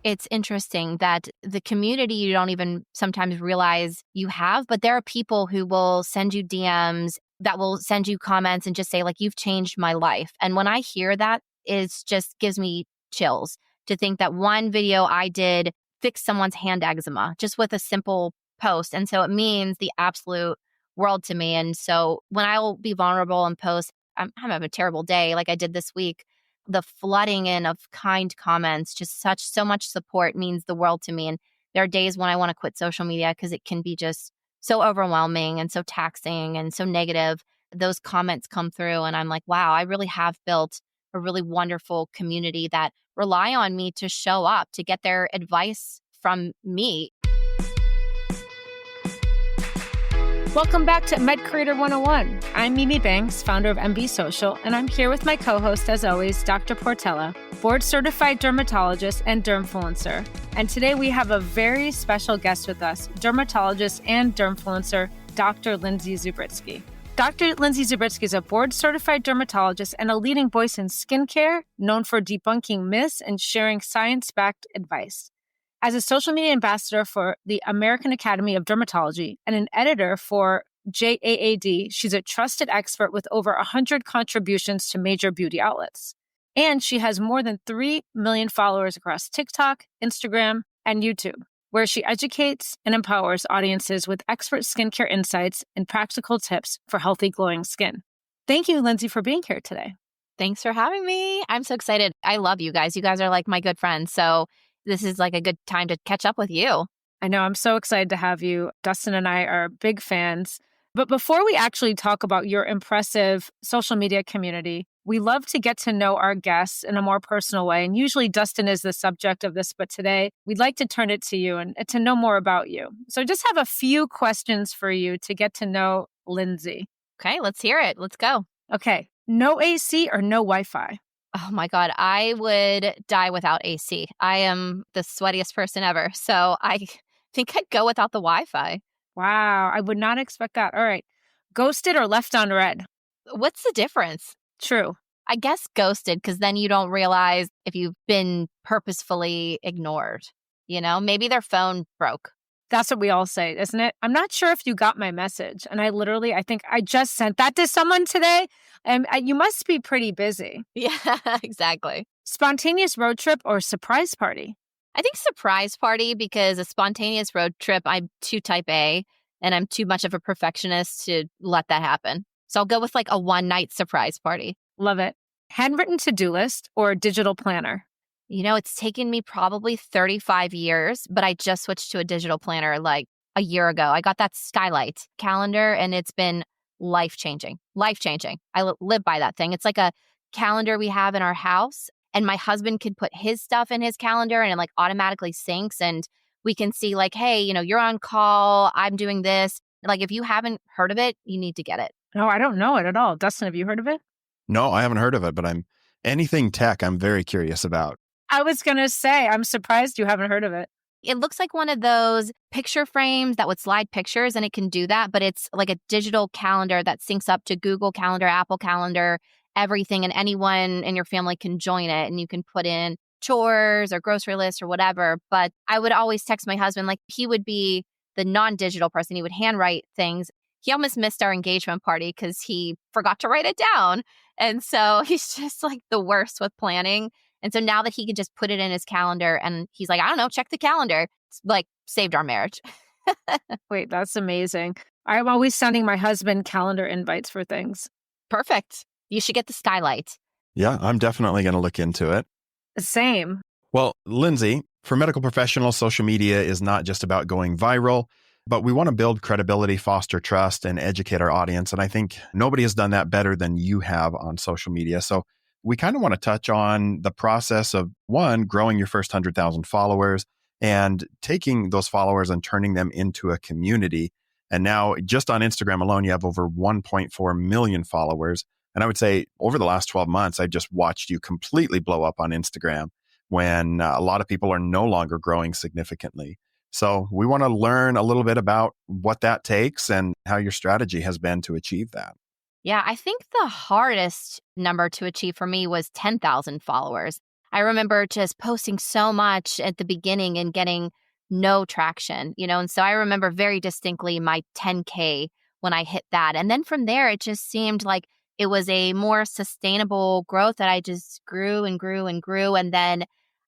it's interesting that the community you don't even sometimes realize you have, but there are people who will send you DMs, that will send you comments and just say, like, you've changed my life. And when I hear that, it just gives me chills to think that one video I did fixed someone's hand eczema just with a simple post. And so it means the absolute world to me. And so when I will be vulnerable and post, I'm having a terrible day like I did this week, the flooding in of kind comments, just so much support means the world to me. And there are days when I want to quit social media because it can be just so overwhelming and so taxing and so negative. Those comments come through and I'm like, wow, I really have built a really wonderful community that rely on me to show up, to get their advice from me. Welcome back to Med Creator 101. I'm Mimi Banks, founder of MB Social, and I'm here with my co-host, as always, Dr. Portela, board-certified dermatologist and dermfluencer. And today we have a very special guest with us, dermatologist and dermfluencer, Dr. Lindsay Zubritsky. Dr. Lindsay Zubritsky is a board-certified dermatologist and a leading voice in skincare, known for debunking myths and sharing science-backed advice. As a social media ambassador for the American Academy of Dermatology and an editor for JAAD, she's a trusted expert with over 100 contributions to major beauty outlets. And she has more than 3 million followers across TikTok, Instagram, and YouTube, where she educates and empowers audiences with expert skincare insights and practical tips for healthy, glowing skin. Thank you, Lindsay, for being here today. Thanks for having me. I'm so excited. I love you guys. You guys are like my good friends. So this is like a good time to catch up with you. I know. I'm so excited to have you. Dustin and I are big fans. But before we actually talk about your impressive social media community, we love to get to know our guests in a more personal way. And usually Dustin is the subject of this, but today we'd like to turn it to you and to know more about you. So just have a few questions for you to get to know Lindsay. Okay, let's hear it. Let's go. Okay. No AC or no Wi-Fi? Oh my God, I would die without AC. I am the sweatiest person ever. So I think I'd go without the Wi-Fi. Wow, I would not expect that. All right. Ghosted or left on red? What's the difference? True. I guess ghosted, because then you don't realize if you've been purposefully ignored. You know, maybe their phone broke. That's what we all say, isn't it? I'm not sure if you got my message. And I think I just sent that to someone today. And you must be pretty busy. Yeah, exactly. Spontaneous road trip or surprise party? I think surprise party, because a spontaneous road trip, I'm too type A and I'm too much of a perfectionist to let that happen. So I'll go with like a one-night surprise party. Love it. Handwritten to-do list or digital planner? You know, it's taken me probably 35 years, but I just switched to a digital planner like a year ago. I got that Skylight calendar and it's been life-changing. Life-changing. I live by that thing. It's like a calendar we have in our house, and my husband can put his stuff in his calendar and it like automatically syncs, and we can see like, hey, you know, you're on call, I'm doing this. Like, if you haven't heard of it, you need to get it. No, I don't know it at all. Dustin, have you heard of it? No, I haven't heard of it, but anything tech, I'm very curious about. I was going to say, I'm surprised you haven't heard of it. It looks like one of those picture frames that would slide pictures, and it can do that, but it's like a digital calendar that syncs up to Google Calendar, Apple Calendar, everything, and anyone in your family can join it, and you can put in chores or grocery lists or whatever. But I would always text my husband, like he would be the non-digital person. He would handwrite things. He almost missed our engagement party because he forgot to write it down. And so he's just like the worst with planning. And so now that he can just put it in his calendar and he's like, I don't know, check the calendar. It's like saved our marriage. Wait, that's amazing. I'm always sending my husband calendar invites for things. Perfect. You should get the Skylight. Yeah, I'm definitely going to look into it. Same. Well, Lindsay, for medical professionals, social media is not just about going viral, but we want to build credibility, foster trust, and educate our audience. And I think nobody has done that better than you have on social media. So we kind of want to touch on the process of, one, growing your first 100,000 followers and taking those followers and turning them into a community. And now just on Instagram alone, you have over 1.4 million followers. And I would say over the last 12 months, I've just watched you completely blow up on Instagram when a lot of people are no longer growing significantly. So we want to learn a little bit about what that takes and how your strategy has been to achieve that. Yeah, I think the hardest number to achieve for me was 10,000 followers. I remember just posting so much at the beginning and getting no traction, and so I remember very distinctly my 10K when I hit that. And then from there, it just seemed like it was a more sustainable growth that I just grew and grew and grew. And then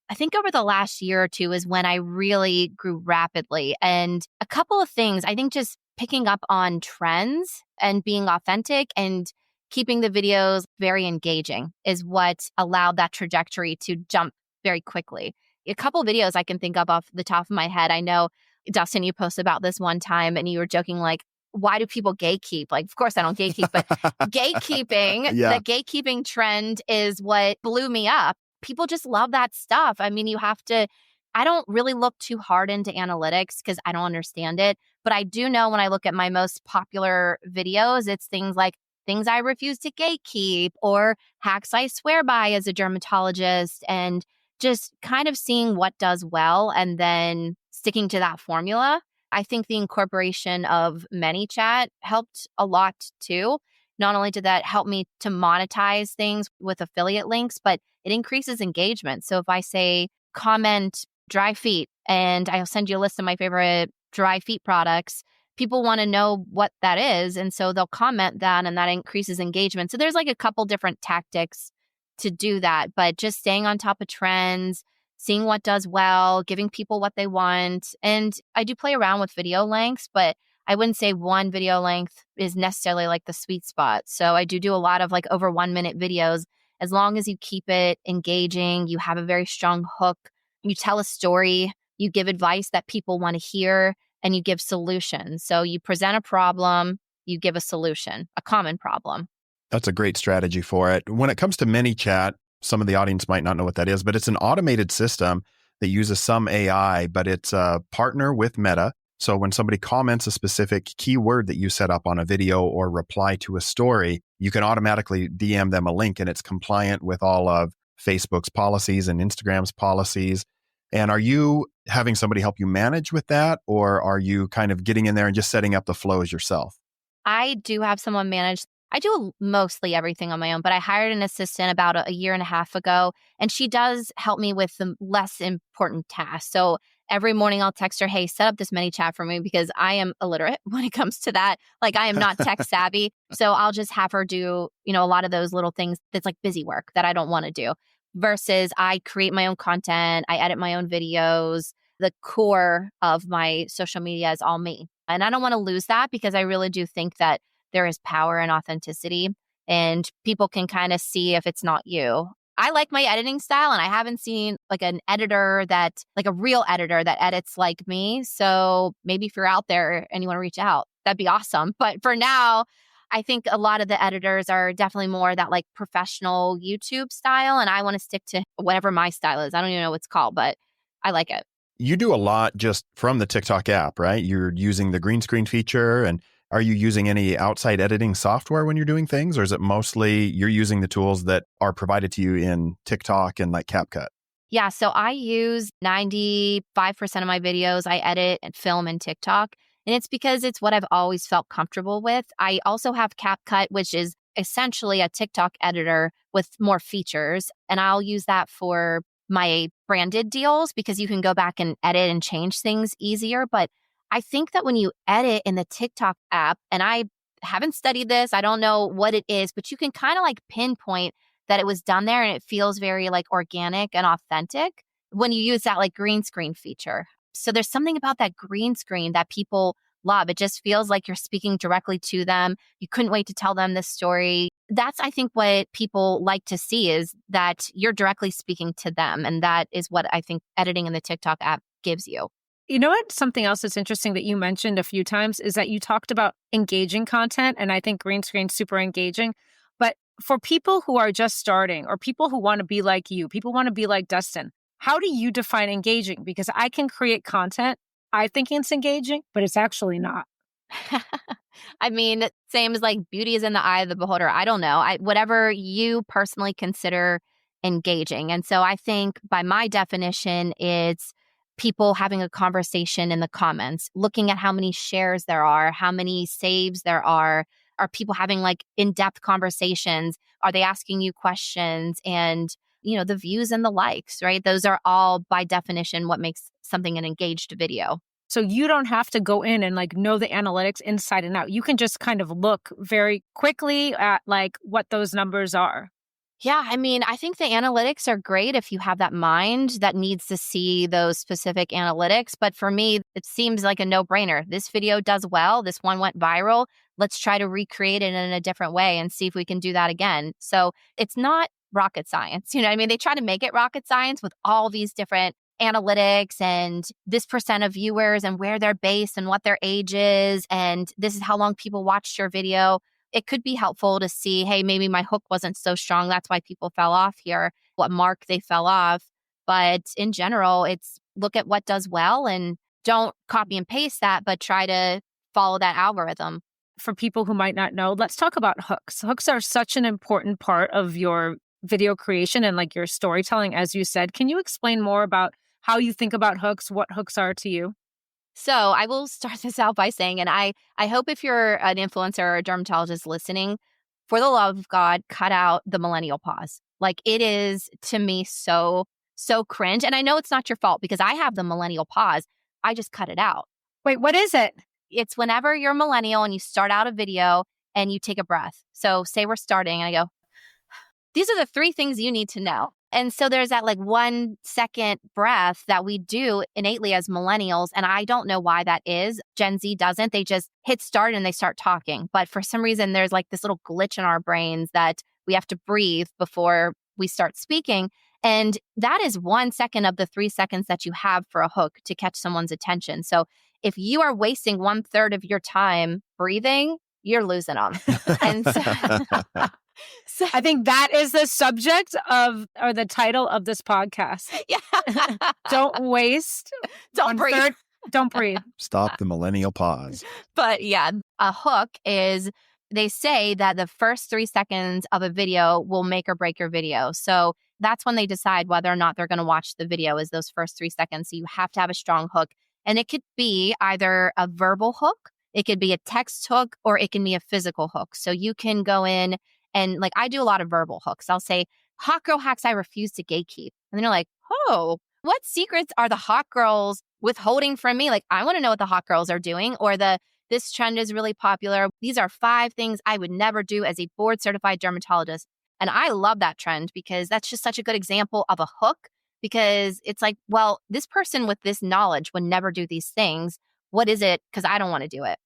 I think over the last year or two is when I really grew rapidly. And a couple of things, I think just picking up on trends and being authentic and keeping the videos very engaging is what allowed that trajectory to jump very quickly. A couple of videos I can think of off the top of my head. I know, Dustin, you posted about this one time and you were joking like, why do people gatekeep? Like, of course I don't gatekeep, but gatekeeping, Yeah. the gatekeeping trend is what blew me up. People just love that stuff. I mean, I don't really look too hard into analytics because I don't understand it. But I do know when I look at my most popular videos, it's things like things I refuse to gatekeep or hacks I swear by as a dermatologist, and just kind of seeing what does well and then sticking to that formula. I think the incorporation of ManyChat helped a lot too. Not only did that help me to monetize things with affiliate links, but it increases engagement. So if I say comment dry feet and I'll send you a list of my favorite dry feet products, people want to know what that is. And so they'll comment that and that increases engagement. So there's like a couple different tactics to do that, but just staying on top of trends, seeing what does well, giving people what they want. And I do play around with video lengths, but I wouldn't say one video length is necessarily like the sweet spot. So I do a lot of like over 1 minute videos. As long as you keep it engaging, you have a very strong hook, you tell a story, you give advice that people want to hear, and you give solutions. So you present a problem, you give a solution, a common problem. That's a great strategy for it. When it comes to ManyChat, some of the audience might not know what that is, but it's an automated system that uses some AI, but it's a partner with Meta. So when somebody comments a specific keyword that you set up on a video or reply to a story, you can automatically DM them a link and it's compliant with all of Facebook's policies and Instagram's policies. And are you having somebody help you manage with that, or are you kind of getting in there and just setting up the flows yourself? I do have someone manage. I do mostly everything on my own, but I hired an assistant about a year and a half ago, and she does help me with the less important tasks. So every morning I'll text her, hey, set up this ManyChat for me because I am illiterate when it comes to that. Like I am not tech savvy. So I'll just have her do, a lot of those little things that's like busy work that I don't want to do versus I create my own content. I edit my own videos. The core of my social media is all me. And I don't want to lose that because I really do think that there is power in authenticity and people can kind of see if it's not you. I like my editing style and I haven't seen like a real editor that edits like me. So maybe if you're out there and you want to reach out, that'd be awesome. But for now, I think a lot of the editors are definitely more that like professional YouTube style. And I want to stick to whatever my style is. I don't even know what it's called, but I like it. You do a lot just from the TikTok app, right? You're using the green screen feature, and are you using any outside editing software when you're doing things, or is it mostly you're using the tools that are provided to you in TikTok and like CapCut? Yeah, so I use 95% of my videos, I edit and film in TikTok, and it's because it's what I've always felt comfortable with. I also have CapCut, which is essentially a TikTok editor with more features, and I'll use that for my branded deals because you can go back and edit and change things easier. But I think that when you edit in the TikTok app, and I haven't studied this, I don't know what it is, but you can kind of like pinpoint that it was done there and it feels very like organic and authentic when you use that like green screen feature. So there's something about that green screen that people love. It just feels like you're speaking directly to them. You couldn't wait to tell them this story. That's, I think, what people like to see is that you're directly speaking to them. And that is what I think editing in the TikTok app gives you. You know what? Something else that's interesting that you mentioned a few times is that you talked about engaging content. And I think green screen's super engaging. But for people who are just starting or people who want to be like you, people want to be like Dustin, how do you define engaging? Because I can create content. I think it's engaging, but it's actually not. I mean, same as like beauty is in the eye of the beholder. I don't know. Whatever you personally consider engaging. And so I think by my definition, it's people having a conversation in the comments, looking at how many shares there are, how many saves there are people having like in-depth conversations? Are they asking you questions? And the views and the likes, right? Those are all by definition what makes something an engaged video. So you don't have to go in and know the analytics inside and out. You can just kind of look very quickly at what those numbers are. Yeah, I think the analytics are great if you have that mind that needs to see those specific analytics. But for me, it seems like a no-brainer. This video does well. This one went viral. Let's try to recreate it in a different way and see if we can do that again. So it's not rocket science. They try to make it rocket science with all these different analytics and this percent of viewers and where they're based and what their age is. And this is how long people watched your video. It could be helpful to see, hey, maybe my hook wasn't so strong. That's why people fell off here, what mark they fell off. But in general, it's look at what does well and don't copy and paste that, but try to follow that algorithm. For people who might not know, let's talk about hooks. Hooks are such an important part of your video creation and your storytelling, as you said. Can you explain more about how you think about hooks, what hooks are to you? So I will start this out by saying, and I hope if you're an influencer or a dermatologist listening, for the love of God, cut out the millennial pause. It is, to me, so cringe. And I know it's not your fault because I have the millennial pause. I just cut it out. Wait, what is it? It's whenever you're millennial and you start out a video and you take a breath. So say we're starting and I go, these are the 3 things you need to know. And so there's that 1 second breath that we do innately as millennials. And I don't know why that is. Gen Z doesn't. They just hit start and they start talking. But for some reason, there's this little glitch in our brains that we have to breathe before we start speaking. And that is 1 second of the 3 seconds that you have for a hook to catch someone's attention. So if you are wasting 1/3 of your time breathing, you're losing them. And so I think that is the subject of, or the title of this podcast. Yeah. Don't waste. Don't breathe. Don't breathe. Stop the millennial pause. But yeah, a hook is, they say that the first 3 seconds of a video will make or break your video. So that's when they decide whether or not they're going to watch the video, is those first 3 seconds. So you have to have a strong hook. And it could be either a verbal hook, it could be a text hook, or it can be a physical hook. So you can go in and I do a lot of verbal hooks. I'll say, hot girl hacks I refuse to gatekeep. And then you're like, oh, what secrets are the hot girls withholding from me? I want to know what the hot girls are doing. Or this trend is really popular. These are 5 things I would never do as a board certified dermatologist. And I love that trend because that's just such a good example of a hook, because it's well, this person with this knowledge would never do these things. What is it? Because I don't want to do it.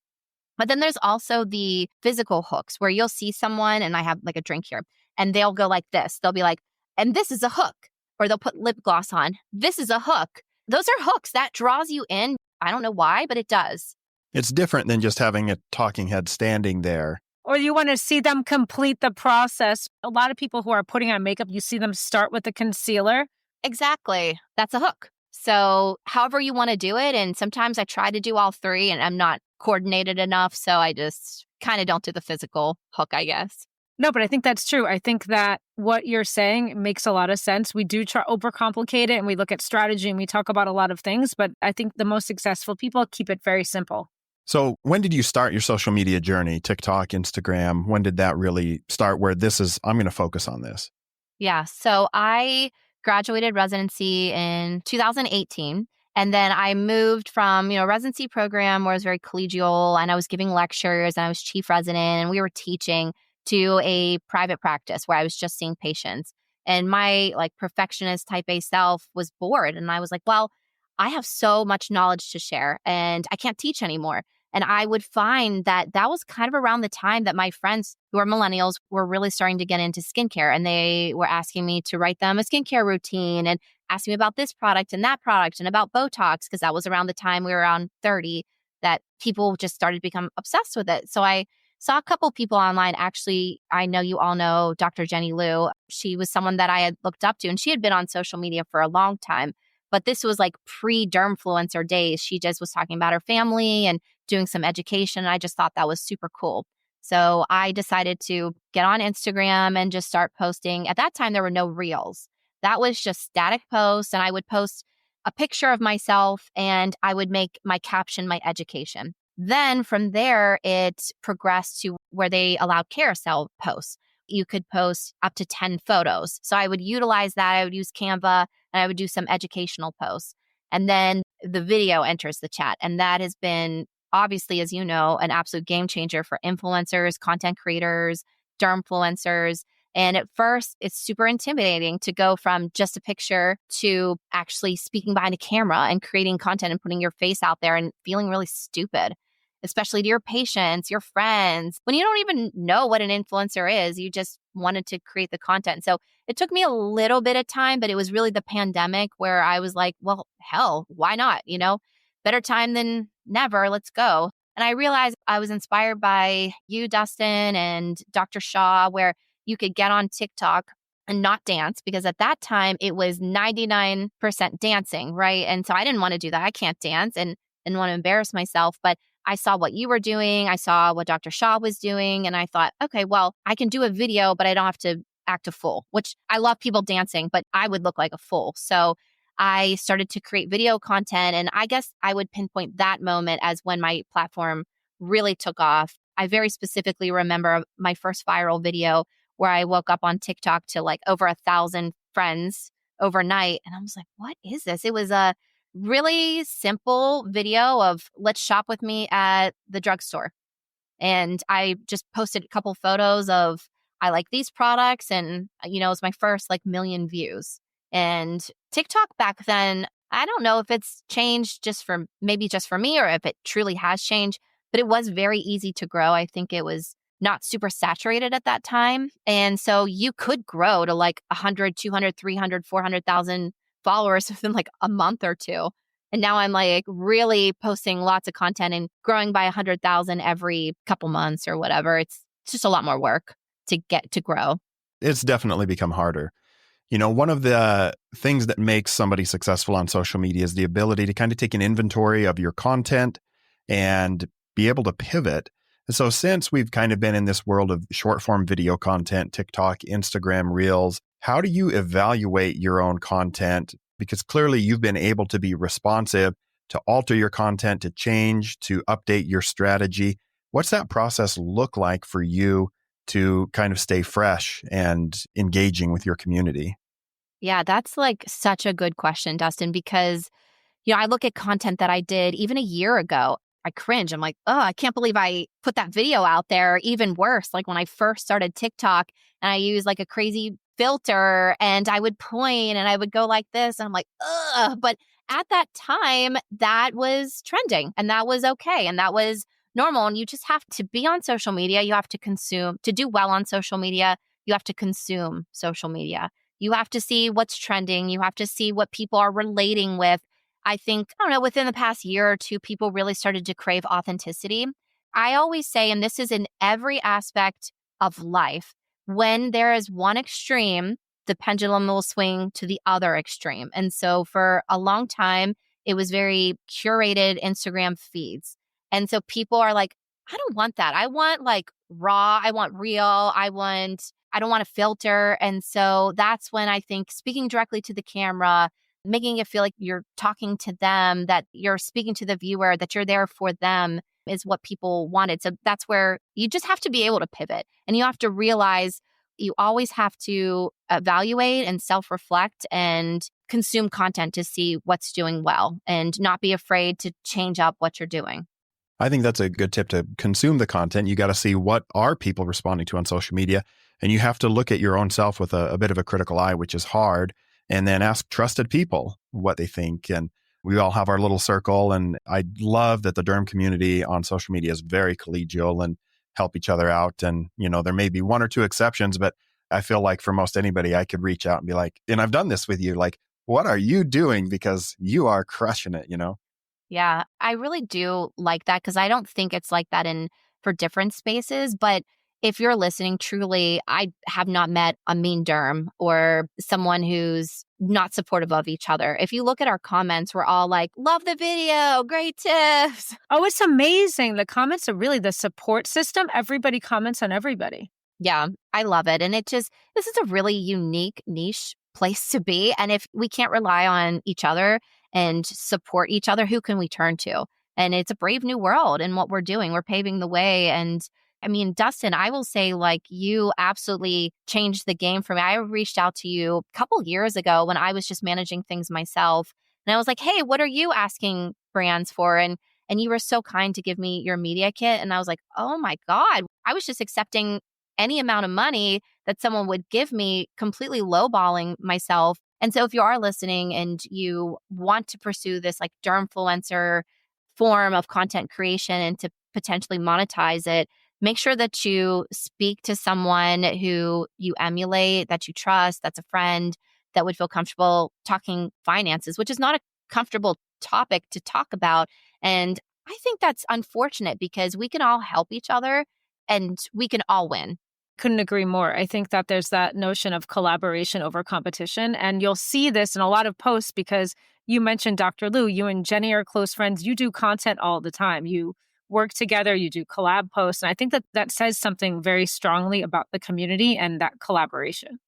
But then there's also the physical hooks where you'll see someone, and I have a drink here, and they'll go like this. They'll be like, and this is a hook. Or they'll put lip gloss on. This is a hook. Those are hooks. That draws you in. I don't know why, but it does. It's different than just having a talking head standing there. Or you want to see them complete the process. A lot of people who are putting on makeup, you see them start with the concealer. Exactly. That's a hook. So however you want to do it. And sometimes I try to do all 3 and I'm not coordinated enough. So I just kind of don't do the physical hook, I guess. No, but I think that's true. I think that what you're saying makes a lot of sense. We do try overcomplicate it and we look at strategy and we talk about a lot of things, but I think the most successful people keep it very simple. So when did you start your social media journey? TikTok, Instagram, when did that really start where I'm going to focus on this? Yeah. So I graduated residency in 2018. And then I moved from, residency program where I was very collegial and I was giving lectures and I was chief resident and we were teaching, to a private practice where I was just seeing patients. And my perfectionist type A self was bored. And I was like, well, I have so much knowledge to share and I can't teach anymore. And I would find that was kind of around the time that my friends who are millennials were really starting to get into skincare. And they were asking me to write them a skincare routine and asking me about this product and that product and about Botox, because that was around the time we were around 30 that people just started to become obsessed with it. So I saw a couple people online. Actually, I know you all know Dr. Jenny Liu. She was someone that I had looked up to, and she had been on social media for a long time. But this was pre-dermfluencer days. She just was talking about her family and doing some education. And I just thought that was super cool. So I decided to get on Instagram and just start posting. At that time, there were no reels. That was just static posts. And I would post a picture of myself and I would make my caption my education. Then from there, it progressed to where they allowed carousel posts, you could post up to 10 photos. So I would utilize that. I would use Canva and I would do some educational posts. And then the video enters the chat. And that has been, obviously, as you know, an absolute game changer for influencers, content creators, dermfluencers. And at first, it's super intimidating to go from just a picture to actually speaking behind a camera and creating content and putting your face out there and feeling really stupid, especially to your patients, your friends. When you don't even know what an influencer is, you just wanted to create the content. So it took me a little bit of time, but it was really the pandemic where I was like, well, hell, why not? Better time than never. Let's go. And I realized I was inspired by you, Dustin, and Dr. Shaw, where you could get on TikTok and not dance, because at that time it was 99% dancing, right? And so I didn't want to do that. I can't dance and didn't want to embarrass myself. But I saw what you were doing. I saw what Dr. Shaw was doing. And I thought, okay, well, I can do a video, but I don't have to act a fool, which I love people dancing, but I would look like a fool. So I started to create video content. And I guess I would pinpoint that moment as when my platform really took off. I very specifically remember my first viral video where I woke up on TikTok to like over 1,000 friends overnight. And I was like, what is this? It was a really simple video of let's shop with me at the drugstore. And I just posted a couple photos of I like these products. And, it was my first like million views. And TikTok back then, I don't know if it's changed just for me or if it truly has changed, but it was very easy to grow. I think it was not super saturated at that time. And so you could grow to like 100, 200, 300, 400,000 followers within like a month or two. And now I'm like really posting lots of content and growing by 100,000 every couple months or whatever. It's just a lot more work to get to grow. It's definitely become harder. One of the things that makes somebody successful on social media is the ability to kind of take an inventory of your content and be able to pivot. And so since we've kind of been in this world of short form video content, TikTok, Instagram, Reels, how do you evaluate your own content? Because clearly you've been able to be responsive, to alter your content, to change, to update your strategy. What's that process look like for you to kind of stay fresh and engaging with your community? Yeah, that's like such a good question, Dustin, because, I look at content that I did even a year ago. I cringe. I'm like, oh, I can't believe I put that video out there. Even worse, like when I first started TikTok and I used like a crazy filter and I would point and I would go like this. And I'm like, ugh. But at that time, that was trending and that was okay. And that was normal. And you just have to be on social media. You have to consume. To do well on social media, you have to consume social media. You have to see what's trending. You have to see what people are relating with. I think, I don't know, within the past year or two, people really started to crave authenticity. I always say, and this is in every aspect of life, when there is one extreme, the pendulum will swing to the other extreme. And so for a long time, it was very curated Instagram feeds. And so people are like, I don't want that. I want like raw. I want real. I don't want a filter. And so that's when I think speaking directly to the camera, making it feel like you're talking to them, that you're speaking to the viewer, that you're there for them is what people wanted. So that's where you just have to be able to pivot. And you have to realize you always have to evaluate and self-reflect and consume content to see what's doing well and not be afraid to change up what you're doing. I think that's a good tip to consume the content. You got to see what are people responding to on social media. And you have to look at your own self with a bit of a critical eye, which is hard. And then ask trusted people what they think. And we all have our little circle. And I love that the derm community on social media is very collegial and help each other out. And, there may be one or two exceptions, but I feel like for most anybody, I could reach out and be like, and I've done this with you, like, what are you doing? Because you are crushing it, Yeah, I really do like that because I don't think it's like that for different spaces. But if you're listening, truly, I have not met a mean derm or someone who's not supportive of each other. If you look at our comments, we're all like, love the video, great tips. Oh, it's amazing. The comments are really the support system. Everybody comments on everybody. Yeah, I love it. And this is a really unique niche place to be. And if we can't rely on each other and support each other, who can we turn to? And it's a brave new world in what we're doing. We're paving the way. And I mean, Dustin, I will say like you absolutely changed the game for me. I reached out to you a couple years ago when I was just managing things myself. And I was like, hey, what are you asking brands for? And you were so kind to give me your media kit. And I was like, oh my God, I was just accepting any amount of money that someone would give me, completely lowballing myself. And so if you are listening and you want to pursue this like dermfluencer form of content creation and to potentially monetize it, make sure that you speak to someone who you emulate, that you trust, that's a friend that would feel comfortable talking finances, which is not a comfortable topic to talk about. And I think that's unfortunate because we can all help each other and we can all win. Couldn't agree more. I think that there's that notion of collaboration over competition. And you'll see this in a lot of posts because you mentioned Dr. Lou, you and Jenny are close friends. You do content all the time. You work together, you do collab posts. And I think that that says something very strongly about the community and that collaboration.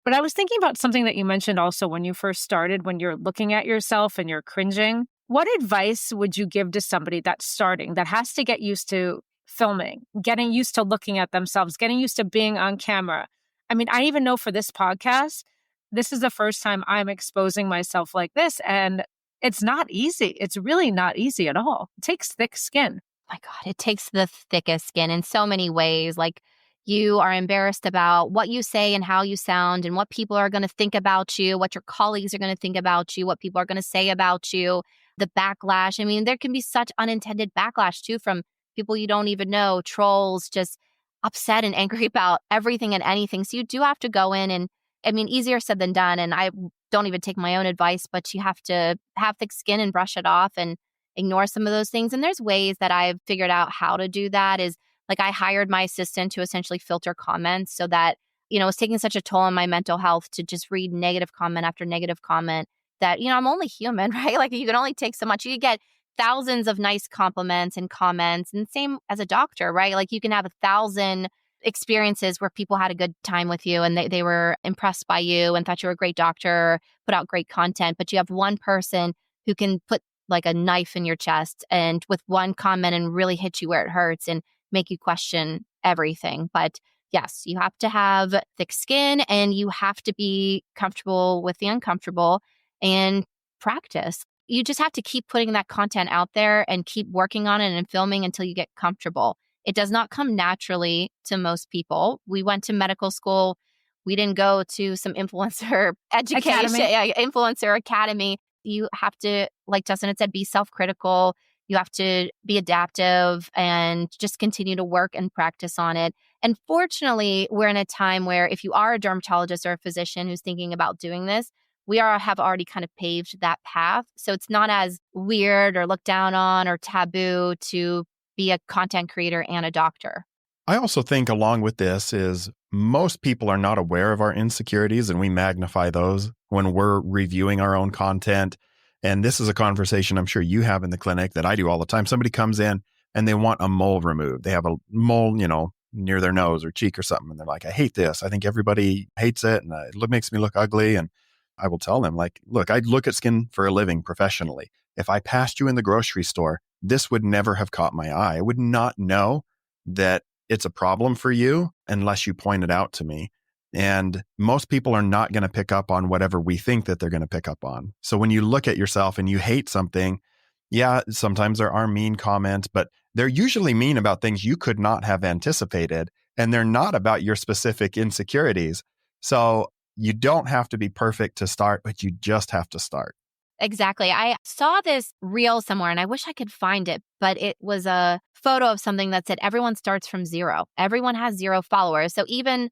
But I was thinking about something that you mentioned also when you first started, when you're looking at yourself and you're cringing. What advice would you give to somebody that's starting, that has to get used to filming, getting used to looking at themselves, getting used to being on camera? I mean, I even know for this podcast, this is the first time I'm exposing myself like this. And it's not easy. It's really not easy at all. It takes thick skin. My God, it takes the thickest skin in so many ways. Like you are embarrassed about what you say and how you sound and what people are going to think about you, what your colleagues are going to think about you, what people are going to say about you, the backlash. I mean, there can be such unintended backlash too from people you don't even know, trolls, just upset and angry about everything and anything. So you do have to go in and, I mean, easier said than done. And I don't even take my own advice, but you have to have thick skin and brush it off and ignore some of those things. And there's ways that I've figured out how to do that is like I hired my assistant to essentially filter comments so that, it's taking such a toll on my mental health to just read negative comment after negative comment that, I'm only human, right? Like you can only take so much. You get thousands of nice compliments and comments, and same as a doctor, right? Like you can have 1,000 experiences where people had a good time with you and they were impressed by you and thought you were a great doctor, put out great content, but you have one person who can put like a knife in your chest and with one comment and really hit you where it hurts and make you question everything. But yes, you have to have thick skin and you have to be comfortable with the uncomfortable and practice. You just have to keep putting that content out there and keep working on it and filming until you get comfortable. It does not come naturally to most people. We went to medical school. We didn't go to some influencer education, influencer academy. You have to, like Dustin had said, be self-critical. You have to be adaptive and just continue to work and practice on it. And fortunately, we're in a time where if you are a dermatologist or a physician who's thinking about doing this, have already kind of paved that path. So it's not as weird or looked down on or taboo to be a content creator and a doctor. I also think along with this is most people are not aware of our insecurities and we magnify those when we're reviewing our own content. And this is a conversation I'm sure you have in the clinic that I do all the time. Somebody comes in and they want a mole removed. They have a mole, near their nose or cheek or something. And they're like, I hate this. I think everybody hates it. And it makes me look ugly. And I will tell them like, look, I look at skin for a living professionally. If I passed you in the grocery store, this would never have caught my eye. I would not know that it's a problem for you unless you point it out to me. And most people are not going to pick up on whatever we think that they're going to pick up on. So when you look at yourself and you hate something, yeah, sometimes there are mean comments, but they're usually mean about things you could not have anticipated. And they're not about your specific insecurities. So you don't have to be perfect to start, but you just have to start. Exactly. I saw this reel somewhere and I wish I could find it, but it was a photo of something that said everyone starts from zero. Everyone has 0 followers. So even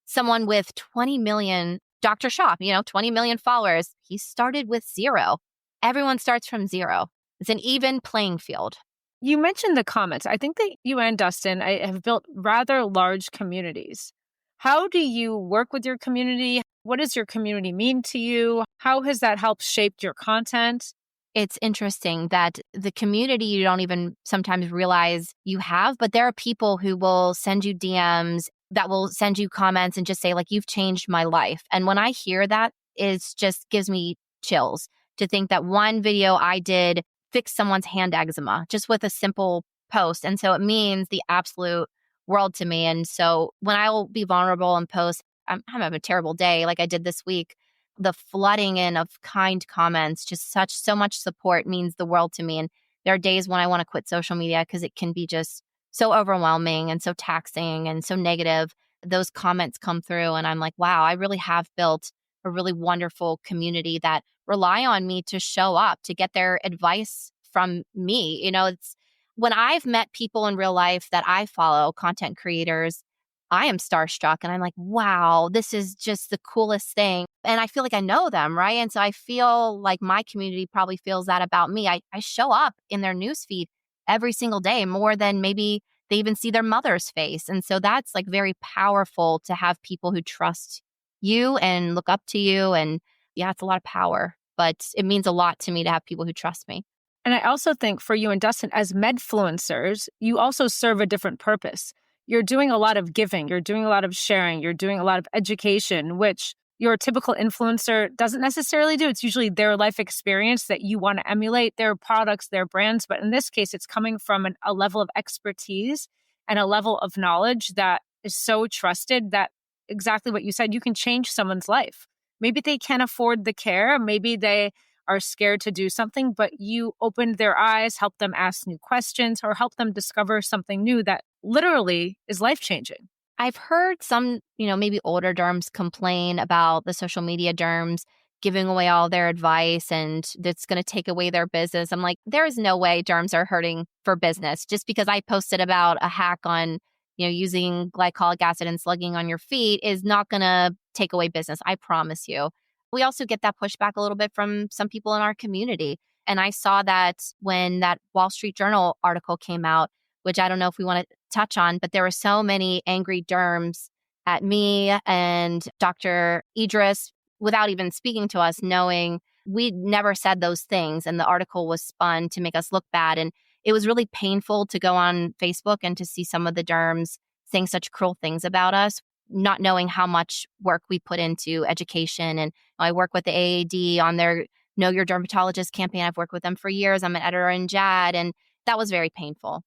someone with 20 million, Dr. Shop, 20 million followers, he started with 0. Everyone starts from 0. It's an even playing field. You mentioned the comments. I think that you and Dustin have built rather large communities. How do you work with your community? What does your community mean to you? How has that helped shape your content? It's interesting that the community you don't even sometimes realize you have, but there are people who will send you DMs, that will send you comments and just say like, you've changed my life. And when I hear that, it just gives me chills to think that one video I did fixed someone's hand eczema just with a simple post. And so it means the absolute world to me. And so when I'll be vulnerable and post, I'm having a terrible day like I did this week, the flooding in of kind comments, just so much support means the world to me. And there are days when I want to quit social media because it can be just so overwhelming and so taxing and so negative. Those comments come through and I'm like, wow, I really have built a really wonderful community that rely on me to show up, to get their advice from me. It's when I've met people in real life that I follow, content creators, I am starstruck and I'm like, wow, this is just the coolest thing. And I feel like I know them, right? And so I feel like my community probably feels that about me. I show up in their newsfeed every single day more than maybe they even see their mother's face. And so that's like very powerful to have people who trust you and look up to you. And yeah, it's a lot of power, but it means a lot to me to have people who trust me. And I also think for you and Dustin, as medfluencers, you also serve a different purpose. You're doing a lot of giving, you're doing a lot of sharing, you're doing a lot of education, which your typical influencer doesn't necessarily do. It's usually their life experience that you want to emulate, their products, their brands. But in this case, it's coming from a level of expertise and a level of knowledge that is so trusted that exactly what you said, you can change someone's life. Maybe they can't afford the care. Maybe they are scared to do something, but you opened their eyes, help them ask new questions, or help them discover something new that literally is life-changing. I've heard some, maybe older derms complain about the social media derms giving away all their advice and that's going to take away their business. I'm like, there is no way derms are hurting for business. Just because I posted about a hack on, using glycolic acid and slugging on your feet is not going to take away business. I promise you. We also get that pushback a little bit from some people in our community. And I saw that when that Wall Street Journal article came out, which I don't know if we want to touch on, but there were so many angry derms at me and Dr. Idris without even speaking to us, knowing we never said those things. And the article was spun to make us look bad. And it was really painful to go on Facebook and to see some of the derms saying such cruel things about us, not knowing how much work we put into education. And I work with the AAD on their Know Your Dermatologist campaign. I've worked with them for years. I'm an editor in JAD, and that was very painful.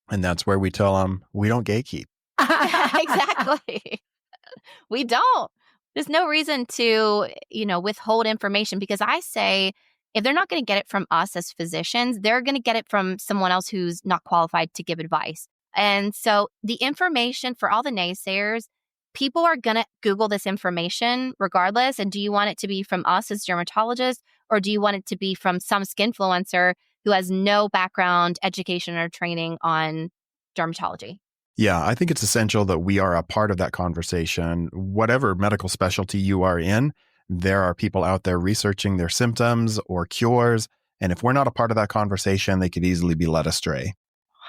And that's where we tell them we don't gatekeep. Exactly. We don't. There's no reason to, withhold information because I say if they're not going to get it from us as physicians, they're going to get it from someone else who's not qualified to give advice. And so the information for all the naysayers, people are going to Google this information regardless. And do you want it to be from us as dermatologists, or do you want it to be from some skinfluencer who has no background, education, or training on dermatology? Yeah, I think it's essential that we are a part of that conversation. Whatever medical specialty you are in, there are people out there researching their symptoms or cures. And if we're not a part of that conversation, they could easily be led astray.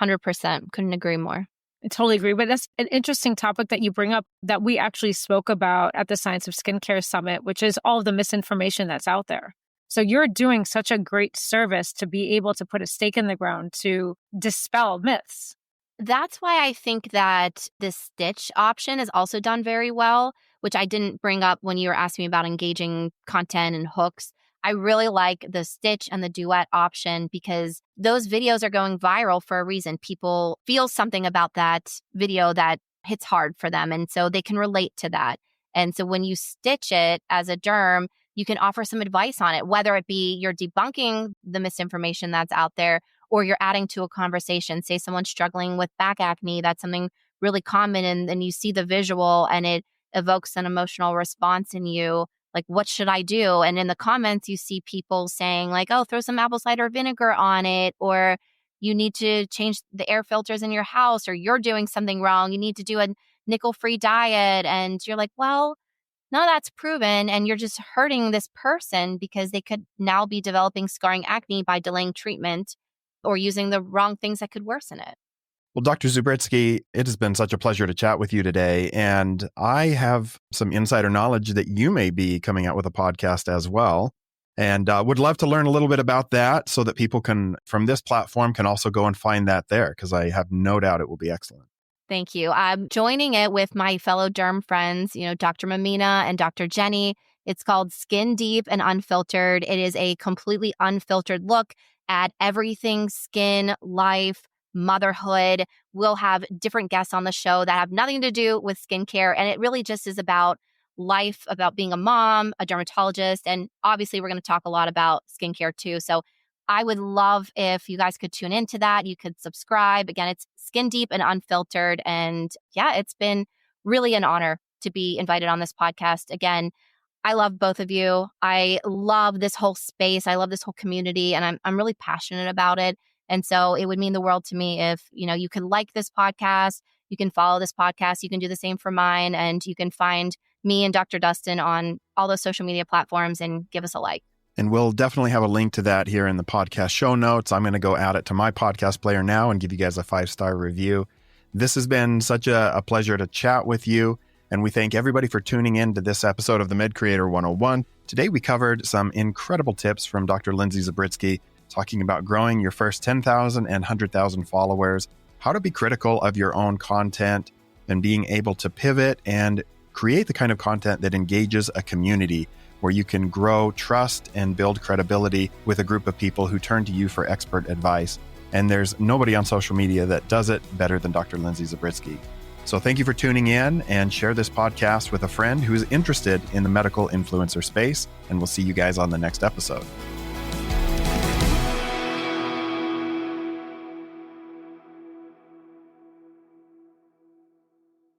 100%. Couldn't agree more. I totally agree. But that's an interesting topic that you bring up that we actually spoke about at the Science of Skincare Summit, which is all of the misinformation that's out there. So you're doing such a great service to be able to put a stake in the ground to dispel myths. That's why I think that the stitch option is also done very well, which I didn't bring up when you were asking me about engaging content and hooks. I really like the stitch and the duet option because those videos are going viral for a reason. People feel something about that video that hits hard for them. And so they can relate to that. And so when you stitch it as a derm, you can offer some advice on it, whether it be you're debunking the misinformation that's out there or you're adding to a conversation. Say someone's struggling with back acne, that's something really common, and then you see the visual and it evokes an emotional response in you. Like, what should I do? And in the comments, you see people saying like, oh, throw some apple cider vinegar on it, or you need to change the air filters in your house, or you're doing something wrong. You need to do a nickel-free diet. And you're like, well, none of that's proven. And you're just hurting this person because they could now be developing scarring acne by delaying treatment or using the wrong things that could worsen it. Well, Dr. Zubritsky, it has been such a pleasure to chat with you today. And I have some insider knowledge that you may be coming out with a podcast as well. And would love to learn a little bit about that so that people can, from this platform, can also go and find that there, because I have no doubt it will be excellent. Thank you. I'm joining it with my fellow derm friends, Dr. Mamina and Dr. Jenny. It's called Skin Deep and Unfiltered. It is a completely unfiltered look at everything skin, life, motherhood. We'll have different guests on the show that have nothing to do with skincare. And it really just is about life, about being a mom, a dermatologist. And obviously, we're going to talk a lot about skincare too. So I would love if you guys could tune into that. You could subscribe. Again, it's Skin Deep and Unfiltered. And yeah, it's been really an honor to be invited on this podcast. Again, I love both of you. I love this whole space. I love this whole community, and I'm really passionate about it. And so it would mean the world to me if, you could like this podcast, you can follow this podcast, you can do the same for mine, and you can find me and Dr. Dustin on all those social media platforms and give us a like. And we'll definitely have a link to that here in the podcast show notes. I'm going to go add it to my podcast player now and give you guys a 5-star review. This has been such a pleasure to chat with you. And we thank everybody for tuning in to this episode of the Med Creator 101. Today, we covered some incredible tips from Dr. Lindsay Zubritsky, talking about growing your first 10,000 and 100,000 followers, how to be critical of your own content, and being able to pivot and create the kind of content that engages a community where you can grow trust and build credibility with a group of people who turn to you for expert advice. And there's nobody on social media that does it better than Dr. Lindsay Zubritsky. So thank you for tuning in, and share this podcast with a friend who's interested in the medical influencer space. And we'll see you guys on the next episode.